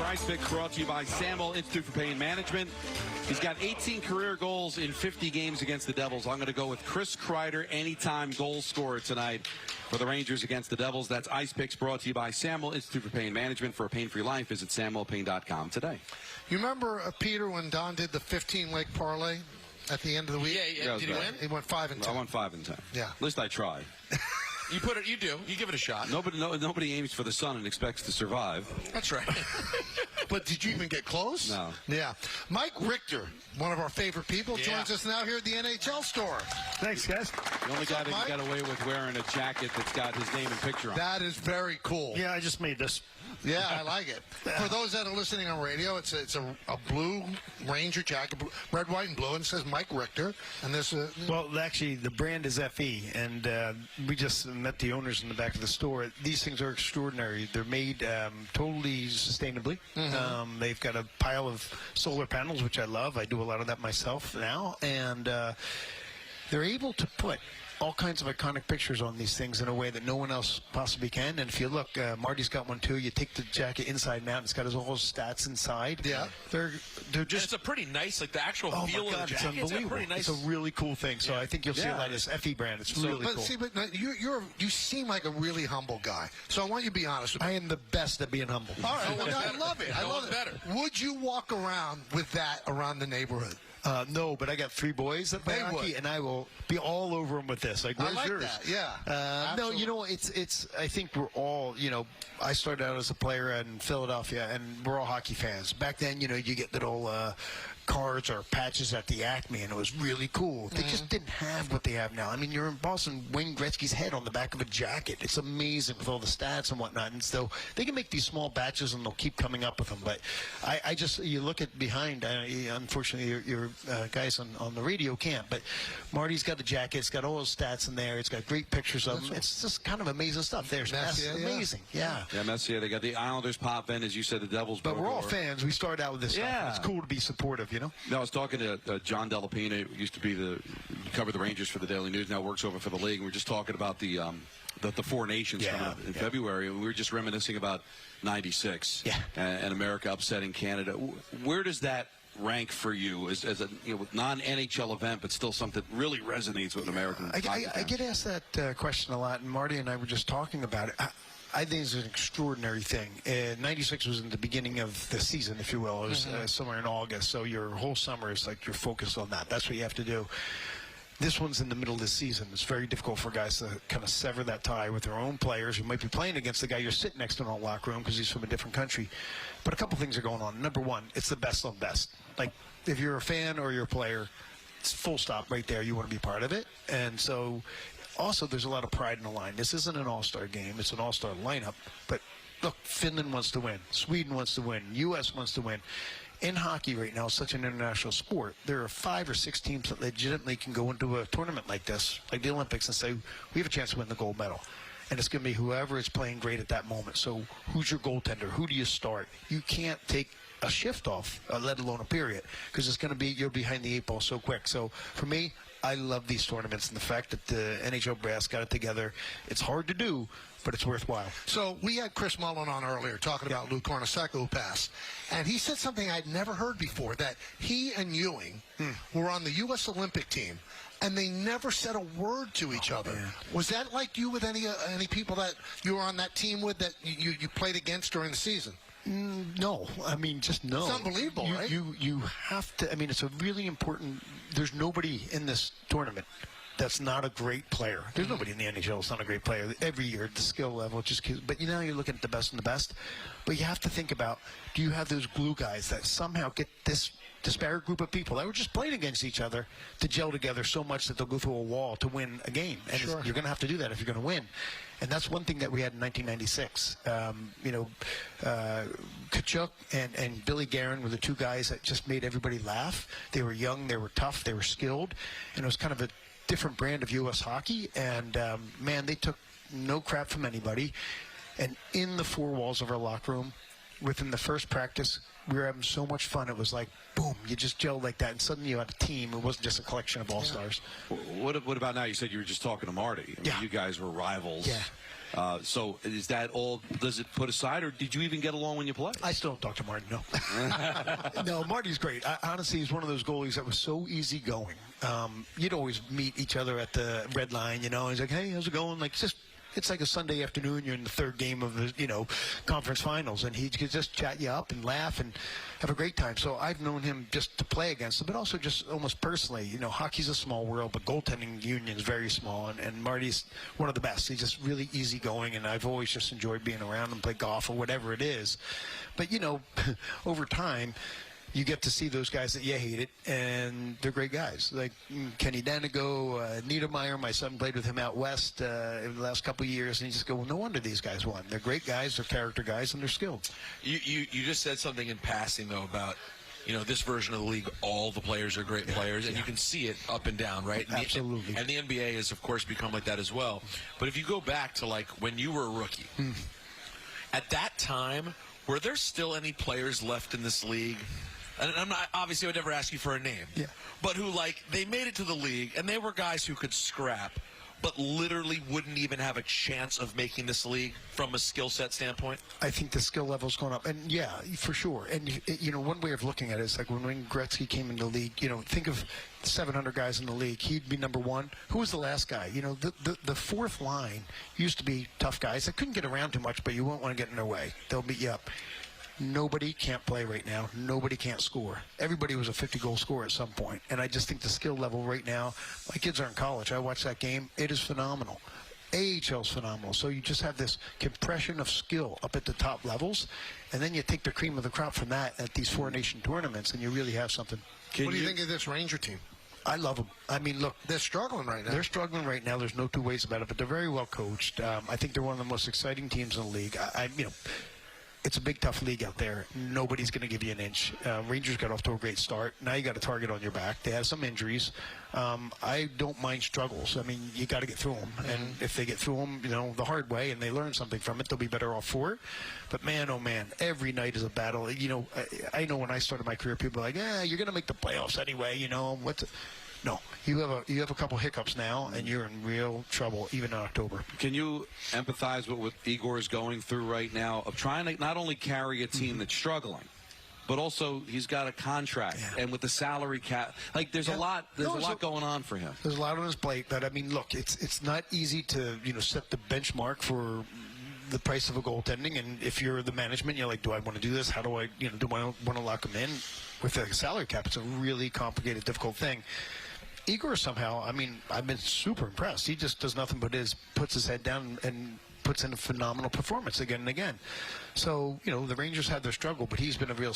Ice Picks brought to you by Samuel Institute for Pain Management. He's got 18 career goals in 50 games against the Devils. I'm going to go with Chris Kreider, anytime goal scorer tonight for the Rangers against the Devils. That's Ice Picks brought to you by Samuel Institute for Pain Management. For a pain-free life, visit samuelpain.com today. You remember, Peter, when Don did the 15-leg parlay at the end of the week? Yeah. Did he win? He went 5 and 10. I went 5 and 10. Yeah. At least I tried. You do. You give it a shot. Nobody aims for the sun and expects to survive. That's right. But did you even get close? No. Yeah. Mike Richter, one of our favorite people, joins us now here at the NHL store. Thanks, guys. The only guy that got away with wearing a jacket that's got his name and picture on it. That is very cool. Yeah, I just made this. Yeah, I like it. For those that are listening on radio, it's a blue Ranger jacket, red, white, and blue, and it says Mike Richter. And there's Well, actually, the brand is FE, and we just met the owners in the back of the store. These things are extraordinary. They're made totally sustainably. They've got a pile of solar panels, which I love. I do a lot of that myself now, and they're able to put all kinds of iconic pictures on these things in a way that no one else possibly can. And if you look, Marty's got one too. You take the jacket inside and out, and it's got his whole stats inside. Yeah. They're just. And it's a pretty nice, like the actual feel of the jacket. It's unbelievable. Pretty nice. It's a really cool thing. So I think you'll see a lot of this FE brand. It's really cool. But you seem like a really humble guy. So I want you to be honest with me. I am the best at being humble. All right. Well, I love it. I love it. Better. Would you walk around with that around the neighborhood? No, but I got 3 boys that play hockey, and I will be all over them with this. Like, where's yours? That. Yeah. No, you know, it's. I think we're all, I started out as a player in Philadelphia, and we're all hockey fans. Back then, you get little cards or patches at the Acme, and it was really cool. They just didn't have what they have now. I mean, you're in Boston, Wayne Gretzky's head on the back of a jacket. It's amazing with all the stats and whatnot. And so they can make these small batches, and they'll keep coming up with them. But I just, you look at behind, unfortunately, your guys on the radio can't. But Marty's got the jacket. It's got all his stats in there. It's got great pictures of them. It's just kind of amazing stuff. There's amazing. Yeah, Messier. They got the Islanders pop in, as you said, the Devils. But we're all fans. We started out with this stuff. And it's cool to be supportive, No, I was talking to John Delapina, who used to be cover the Rangers for the Daily News, now works over for the league, and we're just talking about the 4 nations coming up in February, and we were just reminiscing about '96 and America upsetting Canada. Where does that rank for you as a non-NHL event, but still something that really resonates with American hockey I get asked that question a lot, and Marty and I were just talking about it. I think it's an extraordinary thing. '96 was in the beginning of the season, if you will. It was somewhere in August, so your whole summer is like you're focused on that. That's what you have to do. This one's in the middle of the season. It's very difficult for guys to kind of sever that tie with their own players. You might be playing against the guy you're sitting next to in the locker room because he's from a different country. But a couple things are going on. Number one, it's the best of best. Like, if you're a fan or you're a player, it's full stop right there. You want to be part of it. And so also, there's a lot of pride in the line. This isn't an all-star game. It's an all-star lineup. But, look, Finland wants to win. Sweden wants to win. U.S. wants to win. In hockey right now, such an international sport, there are 5 or 6 teams that legitimately can go into a tournament like this, like the Olympics, and say, we have a chance to win the gold medal. And it's going to be whoever is playing great at that moment. So who's your goaltender? Who do you start? You can't take a shift off, let alone a period, because it's going to be, you're behind the 8 ball so quick. So for me, I love these tournaments, and the fact that the NHL brass got it together, it's hard to do, but it's worthwhile. So we had Chris Mullen on earlier talking about Lou Cornacecco, who passed, and he said something I'd never heard before, that he and Ewing were on the U.S. Olympic team, and they never said a word to each other. Man. Was that like you with any people that you were on that team with that you played against during the season? No, I mean, just no. It's unbelievable, right? You have to. I mean, it's a really important. There's nobody in this tournament that's not a great player. There's nobody in the NHL that's not a great player. Every year at the skill level, but you're looking at the best and the best. But you have to think about, do you have those glue guys that somehow get this disparate group of people that were just playing against each other to gel together so much that they'll go through a wall to win a game? And you're going to have to do that if you're going to win. And that's one thing that we had in 1996. Kachuk and Billy Guerin were the 2 guys that just made everybody laugh. They were young, they were tough, they were skilled, and it was kind of a different brand of U.S. hockey. And, man, they took no crap from anybody. And in the 4 walls of our locker room, within the first practice, we were having so much fun. It was like, boom, you just gelled like that, and suddenly you had a team. It wasn't just a collection of all-stars. What about now? You said you were just talking to Marty. I mean, you guys were rivals. Yeah. So is that all? Does it put aside, or did you even get along when you played? I still don't talk to Marty, no. No, Marty's great. Honestly, he's one of those goalies that was so easygoing. You'd always meet each other at the red line, you know. He's like, hey, how's it going? Like, it's like a Sunday afternoon. You're in the third game of the, conference finals, and he could just chat you up and laugh and have a great time. So I've known him just to play against him, but also just almost personally. Hockey's a small world, but goaltending union is very small, and Marty's one of the best. He's just really easygoing, and I've always just enjoyed being around him, play golf or whatever it is. But, over time, you get to see those guys that you hated, and they're great guys. Like Kenny Danigo, Niedermeyer. My son played with him out west in the last couple of years, and you just go, well, no wonder these guys won. They're great guys, they're character guys, and they're skilled. You just said something in passing, though, about this version of the league, all the players are great players, and you can see it up and down, right? Absolutely. And the NBA has, of course, become like that as well. But if you go back to, like, when you were a rookie, at that time, were there still any players left in this league? And I'm not, obviously, I would never ask you for a name. Yeah. But who, they made it to the league, and they were guys who could scrap, but literally wouldn't even have a chance of making this league from a skill set standpoint? I think the skill level's gone up. And, yeah, for sure. And, one way of looking at it is like when Wayne Gretzky came into the league, think of 700 guys in the league. He'd be number one. Who was the last guy? The fourth line used to be tough guys that couldn't get around too much, but you won't want to get in their way. They'll beat you up. Nobody can't play right now. Nobody can't score. Everybody was a 50-goal scorer at some point. And I just think the skill level right now, my kids are in college. I watch that game. It is phenomenal. AHL's phenomenal. So you just have this compression of skill up at the top levels, and then you take the cream of the crop from that at these four-nation tournaments, and you really have something. What do you think of this Ranger team? I love them. I mean, look. They're struggling right now. They're struggling right now. There's no two ways about it, but they're very well coached. I think they're one of the most exciting teams in the league. It's a big, tough league out there. Nobody's going to give you an inch. Rangers got off to a great start. Now you got a target on your back. They have some injuries. I don't mind struggles. I mean, you got to get through them. And if they get through them, the hard way, and they learn something from it, they'll be better off for it. But man, oh man, every night is a battle. I know when I started my career, people were like, you're going to make the playoffs anyway. No, you have a couple hiccups now, and you're in real trouble, even in October. Can you empathize with what Igor is going through right now of trying to not only carry a team that's struggling, but also he's got a contract, and with the salary cap, there's a lot going on for him. There's a lot on his plate, but I mean, look, it's not easy to set the benchmark for the price of a goaltending, and if you're the management, you're like, do I want to do this? How do I, do I want to lock him in? With the salary cap, it's a really complicated, difficult thing. Igor somehow, I mean, I've been super impressed. He just does nothing but puts his head down and puts in a phenomenal performance again and again. So, the Rangers had their struggle, but he's been a real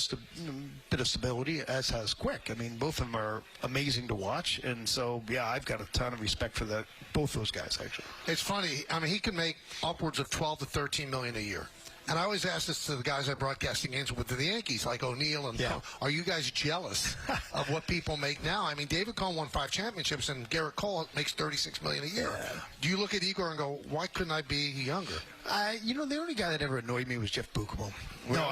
bit of stability, as has Quick. I mean, both of them are amazing to watch. And so, yeah, I've got a ton of respect for both those guys, actually. It's funny. I mean, he can make upwards of $12 to $13 million a year. And I always ask this to the guys I broadcasting games with the Yankees, like O'Neill and are you guys jealous of what people make now? I mean, David Cohn won 5 championships, and Garrett Cole makes $36 million a year. Yeah. Do you look at Igor and go, why couldn't I be younger? The only guy that ever annoyed me was Jeff Buchel. No,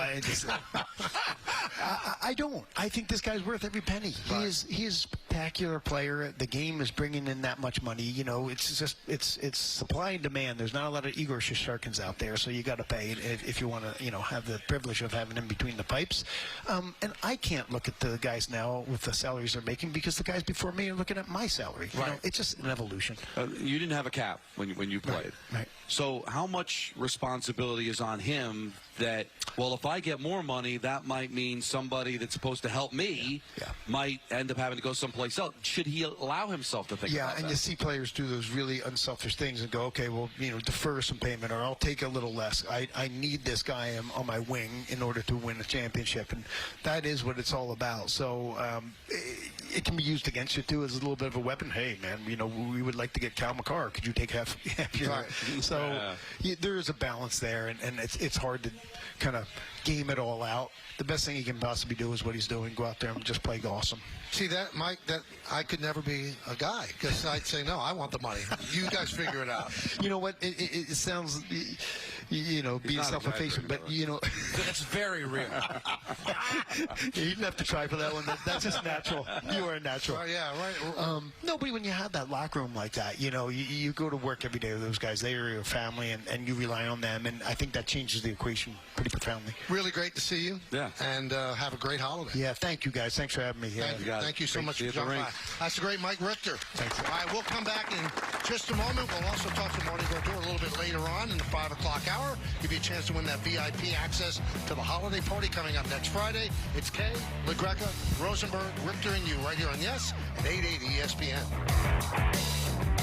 I don't. I think this guy's worth every penny. Right. He is a spectacular player. The game is bringing in that much money. It's supply and demand. There's not a lot of Igor Shesterkins out there, so you got to pay if you want to, have the privilege of having him between the pipes. And I can't look at the guys now with the salaries they're making because the guys before me are looking at my salary. Right. It's just an evolution. You didn't have a cap when you played. Right. So how much responsibility is on him that, well, if I get more money, that might mean somebody that's supposed to help me might end up having to go someplace else. Should he allow himself to think about that? Yeah, and you see players do those really unselfish things and go, okay, well, defer some payment, or I'll take a little less. I need this guy on my wing in order to win a championship, and that is what it's all about. So it can be used against you, too, as a little bit of a weapon. Hey, man, we would like to get Cal McCarr. Could you take half your... Right. So there is a balance there, and it's hard to kind of game it all out. The best thing he can possibly do is what he's doing. Go out there and just play awesome. See, that, Mike, that I could never be a guy because I'd say, no, I want the money. You guys figure it out. You know what? It sounds... being not self-effacing. But, That's very real. you didn't have to try for that one. That's just natural. You are natural. Oh, yeah, right. No, but when you have that locker room like that, you go to work every day with those guys. They are your family, and you rely on them. And I think that changes the equation pretty profoundly. Really great to see you. Yeah. And have a great holiday. Yeah, thank you, guys. Thanks for having me. Thank you so Great much to see for you at the dropping by. rink. That's the great Mike Richter. Thanks. All right, we'll come back in just a moment. We'll also talk to Marty Brodeur a little bit later on in the 5 o'clock hour. Give you a chance to win that VIP access to the holiday party coming up next Friday. It's Kay, LaGreca, Rosenberg, Richter, and you right here on Yes at 880 ESPN.